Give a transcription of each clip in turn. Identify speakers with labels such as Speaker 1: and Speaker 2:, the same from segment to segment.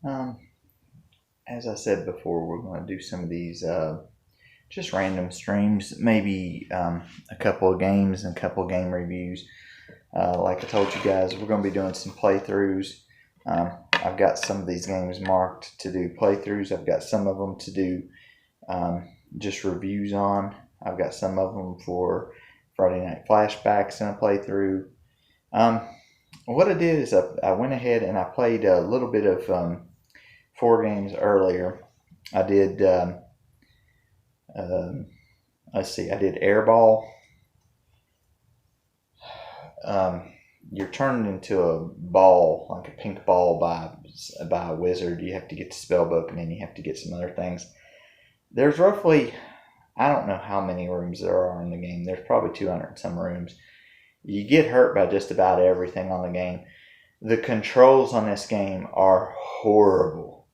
Speaker 1: Um, as I said before, we're going to do some of these just random streams, maybe a couple of games and a couple of game reviews. Like I told you guys, we're going to be doing some playthroughs. I've got some of these games marked to do playthroughs. I've got some of them to do just reviews on. I've got some of them for Friday Night Flashbacks and a playthrough. Um, what I did is I went ahead and I played a little bit of 4 games earlier. I did, um, let's see, I did Airball. Um, you're turned into a ball, like a pink ball, by a wizard. You have to get the spell book, and then you have to get some other things. There's roughly, I don't know how many rooms there are in the game. There's probably 200 and some rooms. You get hurt by just about everything on the game. The controls on this game are horrible.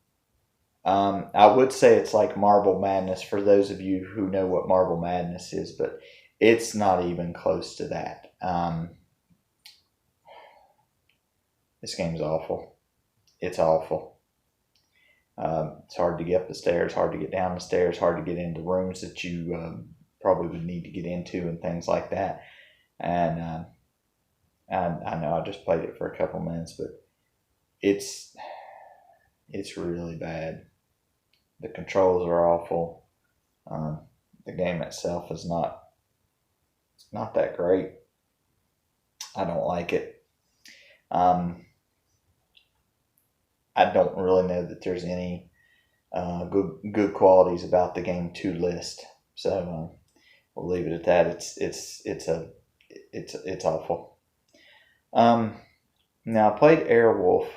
Speaker 1: I would say it's like Marble Madness for those of you who know what Marble Madness is, but it's not even close to that. This game's awful. It's awful. It's hard to get up the stairs, hard to get down the stairs, hard to get into rooms that you probably would need to get into and things like that. And I know I just played it for a couple minutes, but it's really bad. The controls are awful. The game itself is not that great. I don't like it. I don't really know that there's any good qualities about the game to list. So we'll leave it at that. It's awful. Now I played Airwolf,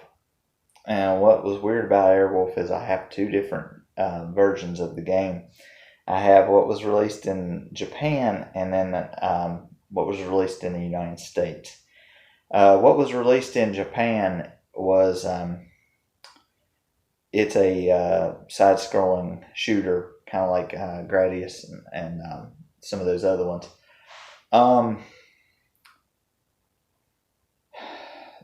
Speaker 1: and what was weird about Airwolf is I have 2 different versions of the game. I have what was released in Japan, and then what was released in the United States. What was released in Japan was it's a side-scrolling shooter, kind of like Gradius and some of those other ones.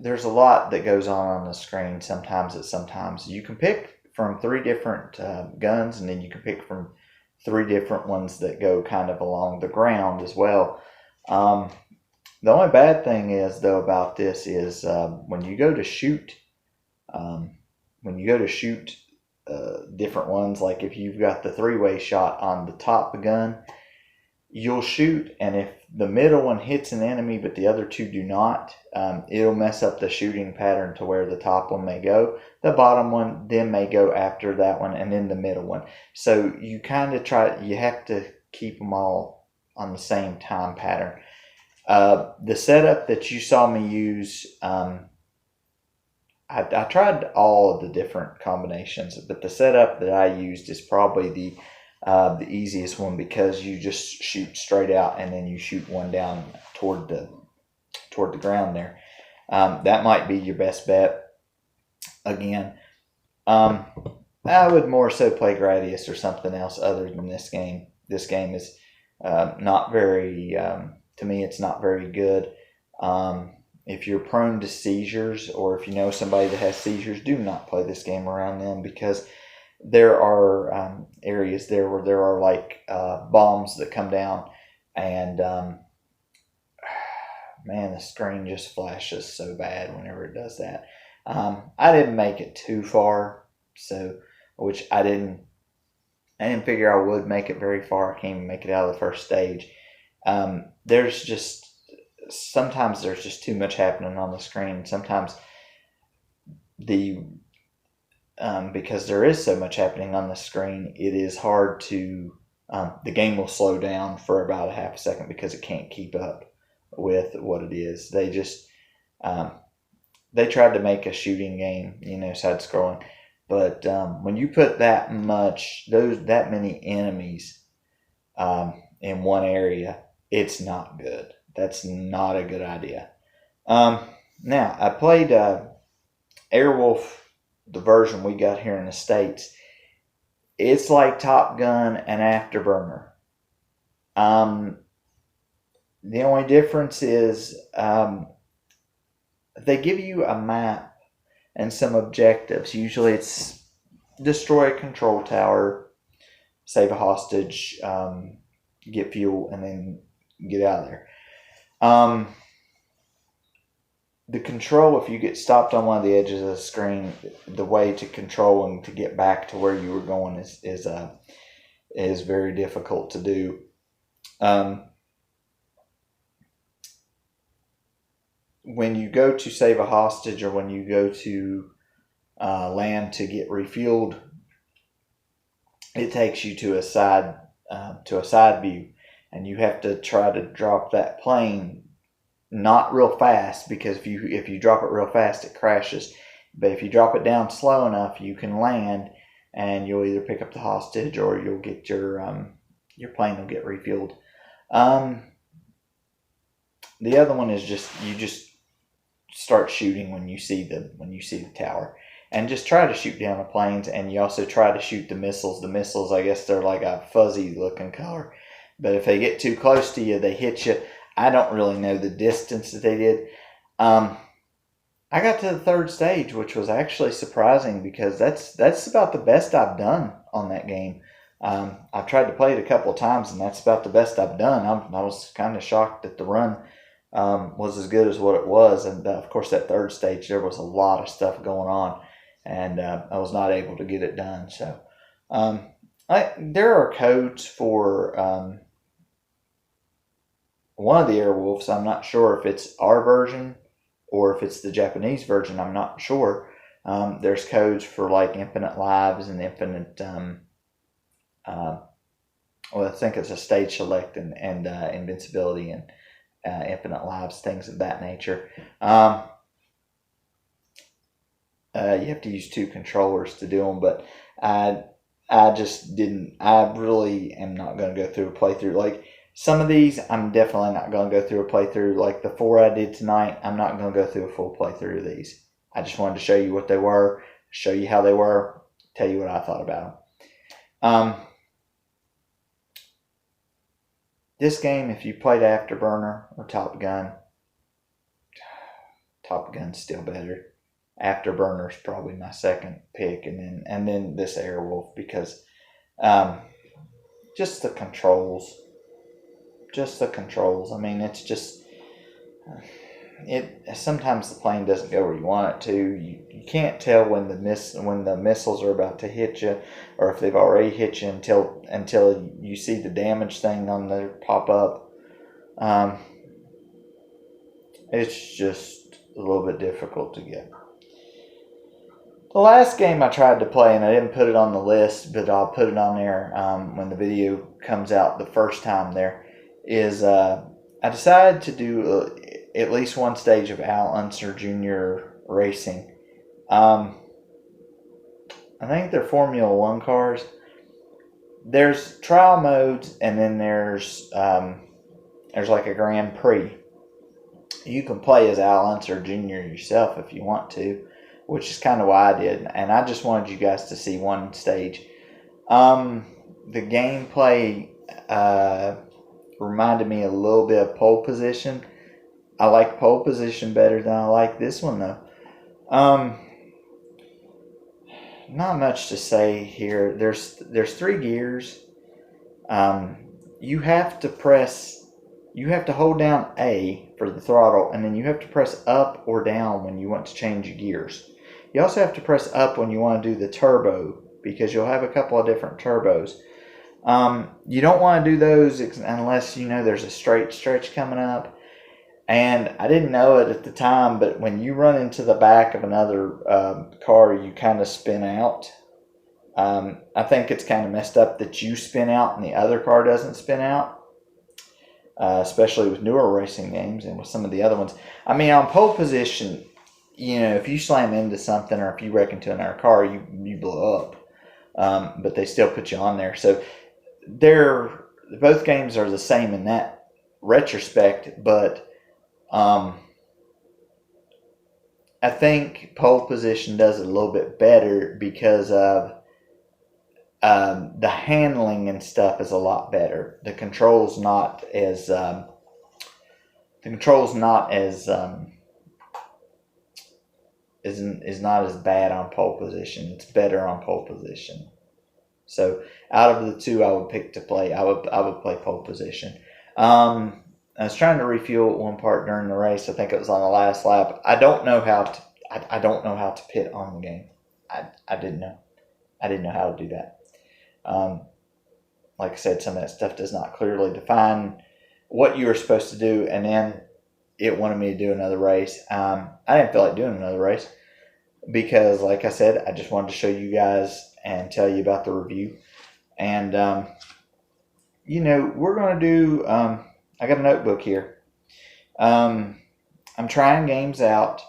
Speaker 1: There's a lot that goes on the screen. Sometimes you can pick from 3 different guns, and then you can pick from 3 different ones that go kind of along the ground as well. The only bad thing is, though, about this is when you go to shoot, different ones, like if you've got the 3-way shot on the top of the gun, you'll shoot, and if the middle one hits an enemy but the other 2 do not, it'll mess up the shooting pattern to where the top one may go, the bottom one then may go after that one, and then the middle one. So you kind of you have to keep them all on the same time pattern. The setup that you saw me use, I tried all of the different combinations, but the setup that I used is probably the easiest one, because you just shoot straight out and then you shoot one down toward the ground there. That might be your best bet. Again, I would more so play Gradius or something else other than this game. This game is not very, to me, it's not very good. If you're prone to seizures, or if you know somebody that has seizures, do not play this game around them, because there are areas there where there are like bombs that come down, and man, the screen just flashes so bad whenever it does that. I didn't make it too far, which I didn't figure I would make it very far. I can't even make it out of the first stage. Sometimes there's just too much happening on the screen. Sometimes because there is so much happening on the screen, it is hard to, the game will slow down for about a half a second because it can't keep up with what it is. They tried to make a shooting game, side scrolling, but when you put that many enemies in one area, it's not good. That's not a good idea. Now, I played Airwolf, the version we got here in the States. It's like Top Gun and Afterburner. The only difference is they give you a map and some objectives. Usually it's destroy a control tower, save a hostage, get fuel, and then get out of there. The control, if you get stopped on one of the edges of the screen, the way to control and to get back to where you were going is very difficult to do. When you go to save a hostage, or when you go to land to get refueled, it takes you to a side view, and you have to try to drop that plane not real fast, because if you drop it real fast, it crashes. But if you drop it down slow enough, you can land, and you'll either pick up the hostage, or you'll get your plane will get refueled. The other one is you just start shooting when you see the tower, and just try to shoot down the planes. And you also try to shoot the missiles. The missiles, I guess they're like a fuzzy looking color, but if they get too close to you, they hit you. I don't really know the distance that they did. I got to the third stage, which was actually surprising, because that's about the best I've done on that game. I've tried to play it a couple of times, and that's about the best I've done. I was kind of shocked that the run was as good as what it was. And of course, that third stage, there was a lot of stuff going on, and I was not able to get it done. So there are codes for one of the Airwolves. I'm not sure if it's our version or if it's the Japanese version. I'm not sure. There's codes for like infinite lives and infinite, I think it's a stage select and invincibility and infinite lives, things of that nature. You have to use 2 controllers to do them, but I just didn't. I really am not going to go through a playthrough. Like, some of these, I'm definitely not going to go through a playthrough. Like the 4 I did tonight, I'm not going to go through a full playthrough of these. I just wanted to show you what they were, show you how they were, tell you what I thought about them. This game, if you played Afterburner or Top Gun's still better. Afterburner's probably my second pick, and then this Airwolf, because just the controls. I mean, it's just sometimes the plane doesn't go where you want it to. You can't tell when the missiles are about to hit you, or if they've already hit you, until you see the damage thing on there pop up. It's just a little bit difficult to get. The last game I tried to play, and I didn't put it on the list, but I'll put it on there when the video comes out the first time there, is I decided to do at least one stage of Al Unser Jr. Racing. I think they're Formula One cars. There's trial modes, and then there's like a Grand Prix. You can play as Al Unser Jr. yourself if you want to, which is kind of why I did. And I just wanted you guys to see one stage. The gameplay reminded me a little bit of Pole Position. I like Pole Position better than I like this one, though. Not much to say here. There's 3 gears. You have to hold down A for the throttle, and then you have to press up or down when you want to change your gears. You also have to press up when you want to do the turbo, because you'll have a couple of different turbos. You don't want to do those unless you know there's a straight stretch coming up. And I didn't know it at the time, but when you run into the back of another car, you kind of spin out. I think it's kind of messed up that you spin out and the other car doesn't spin out, especially with newer racing games and with some of the other ones. I mean, on Pole Position, if you slam into something or if you wreck into another car, you blow up. But they still put you on there. So both games are the same in that retrospect, but I think Pole Position does it a little bit better because of the handling and stuff is a lot better. The control's not as is not as bad on pole position. It's better on pole position. So out of the two, I would pick to play. I would play pole position. I was trying to refuel at one part during the race. I think it was on the last lap. I don't know how to. I don't know how to pit on the game. I didn't know. I didn't know how to do that. Like I said, some of that stuff does not clearly define what you were supposed to do, and then it wanted me to do another race. I didn't feel like doing another race because, like I said, I just wanted to show you guys and tell you about the review. And, we're going to do, I got a notebook here. I'm trying games out,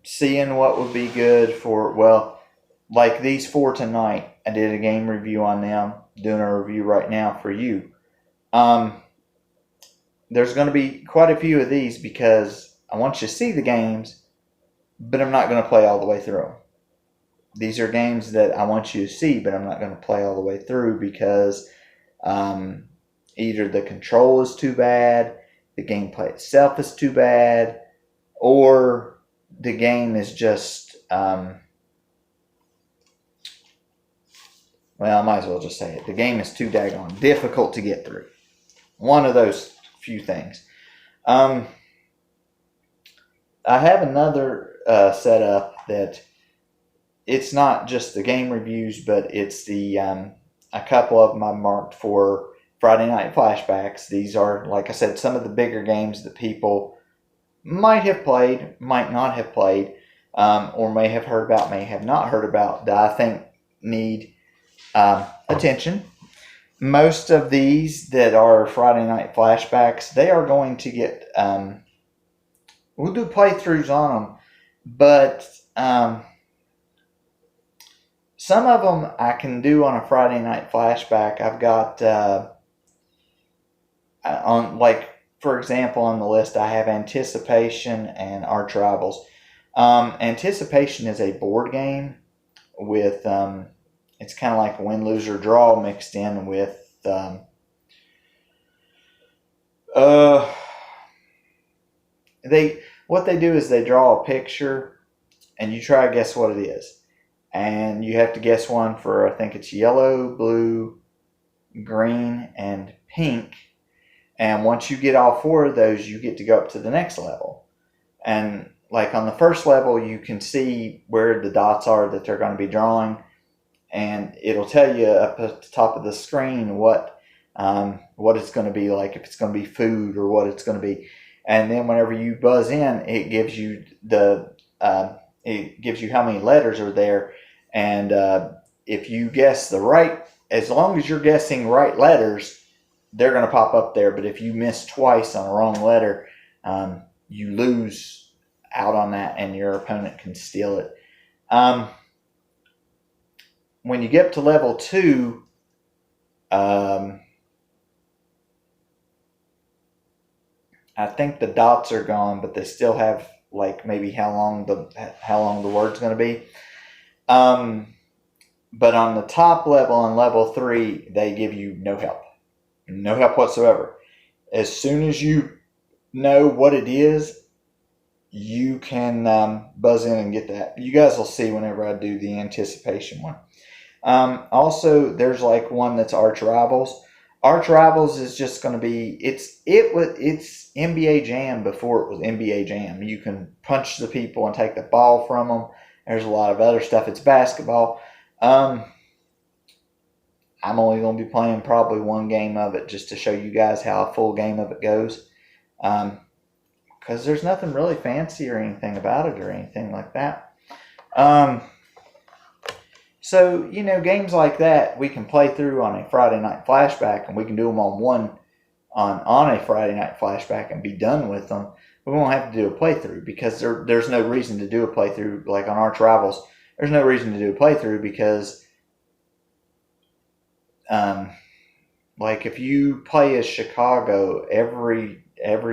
Speaker 1: seeing what would be good for, well, like these 4 tonight. I did a game review on them, doing a review right now for you. There's going to be quite a few of these because I want you to see the games, but I'm not going to play all the way through them. These are games that I want you to see, but I'm not going to play all the way through because either the control is too bad, the gameplay itself is too bad, or the game is just, well, I might as well just say it. The game is too daggone difficult to get through. One of those few things. I have another setup that it's not just the game reviews, but it's the a couple of them I marked for Friday Night Flashbacks. These are, like I said, some of the bigger games that people might have played, might not have played, or may have heard about, may have not heard about, that I think need attention. Most of these that are Friday Night Flashbacks, they are going to get, we'll do playthroughs on them, but some of them I can do on a Friday Night Flashback. I've got, for example, on the list, I have Anticipation and Arch Rivals. Anticipation is a board game with, it's kind of like win, lose, or draw mixed in with, what they do is they draw a picture and you try to guess what it is. And you have to guess one for, I think it's yellow, blue, green, and pink. And once you get all 4 of those, you get to go up to the next level. And like on the first level, you can see where the dots are that they're going to be drawing. And it'll tell you up at the top of the screen what it's going to be, like if it's going to be food or what it's going to be. And then whenever you buzz in, it gives you how many letters are there. And if you guess as long as you're guessing right letters, they're going to pop up there. But if you miss twice on a wrong letter, you lose out on that and your opponent can steal it. When you get to level 2, I think the dots are gone, but they still have like maybe how long the word's going to be. But on the top level, on level 3, they give you no help whatsoever. As soon as you know what it is, you can buzz in and get that. You guys will see whenever I do the Anticipation one. Also, there's like one that's Arch Rivals. Arch Rivals is just going to be, it's NBA Jam before it was NBA Jam. You can punch the people and take the ball from them. There's a lot of other stuff. It's basketball. I'm only going to be playing probably one game of it just to show you guys how a full game of it goes. Because there's nothing really fancy or anything about it or anything like that. So, games like that we can play through on a Friday Night Flashback, and we can do them on a Friday Night Flashback and be done with them. We won't have to do a playthrough because there's no reason to do a playthrough like on Arch Rivals. There's no reason to do a playthrough because, like if you play as Chicago every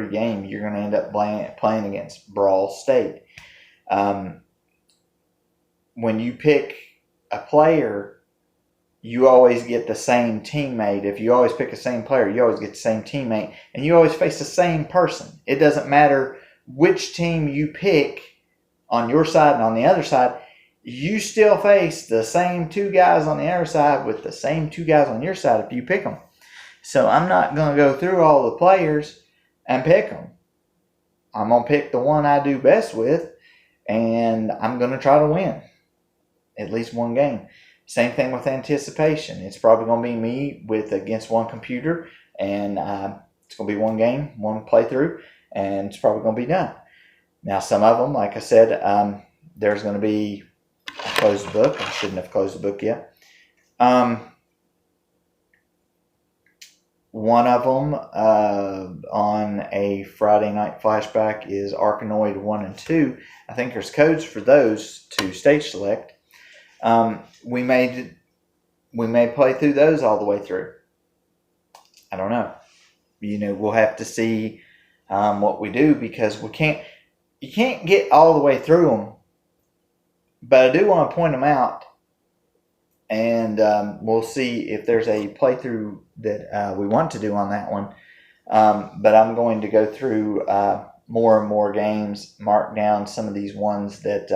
Speaker 1: game, you're going to end up playing against Brawl State. When you pick a player, you always get the same teammate. If you always pick the same player, you always get the same teammate, and you always face the same person. It doesn't matter which team you pick, on your side and on the other side, you still face the same 2 guys on the other side with the same 2 guys on your side if you pick them. So I'm not going to go through all the players and pick them. I'm going to pick the one I do best with, and I'm going to try to win at least one game. Same thing with anticipation. It's probably going to be me against one computer, and it's going to be one game, one playthrough, and it's probably going to be done. Now, some of them, like I said, there's going to be, I closed the book. I shouldn't have closed the book yet. One of them on a Friday night flashback is Arkanoid 1 and 2. I think there's codes for those to stage select. We may play through those all the way through. I don't know. We'll have to see what we do, because you can't get all the way through them. But I do want to point them out, and we'll see if there's a playthrough that we want to do on that one. But I'm going to go through more and more games, mark down some of these ones that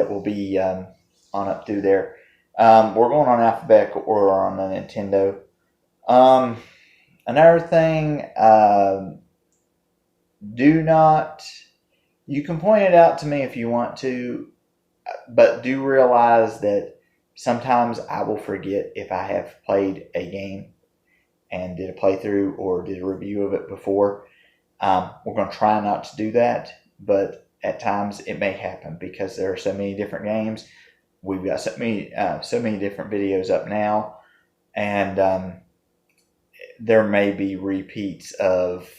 Speaker 1: will be on up through there. We're going on alphabetical order on the Nintendo. Another thing, you can point it out to me if you want to, but do realize that sometimes I will forget if I have played a game and did a playthrough or did a review of it before. We're going to try not to do that, but at times it may happen because there are so many different games. We've got so many different videos up now, and there may be repeats of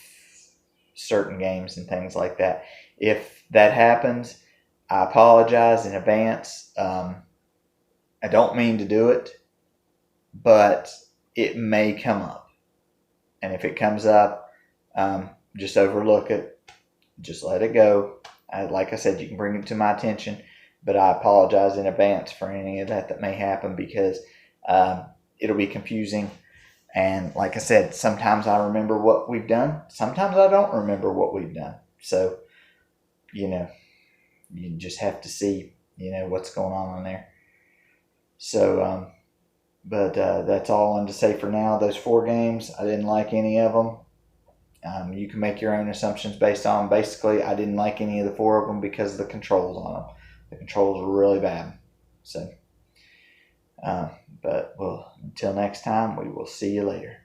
Speaker 1: certain games and things like that. If that happens, I apologize in advance. I don't mean to do it, but it may come up. And if it comes up, just overlook it. Just let it go. Like I said, you can bring it to my attention, but I apologize in advance for any of that may happen, because it'll be confusing. And like I said, sometimes I remember what we've done. Sometimes I don't remember what we've done. So, you just have to see, what's going on there. So, but that's all I wanted to say for now. Those 4 games, I didn't like any of them. You can make your own assumptions based on, basically, I didn't like any of the 4 of them because of the controls on them. The controls were really bad. So, but until next time, we will see you later.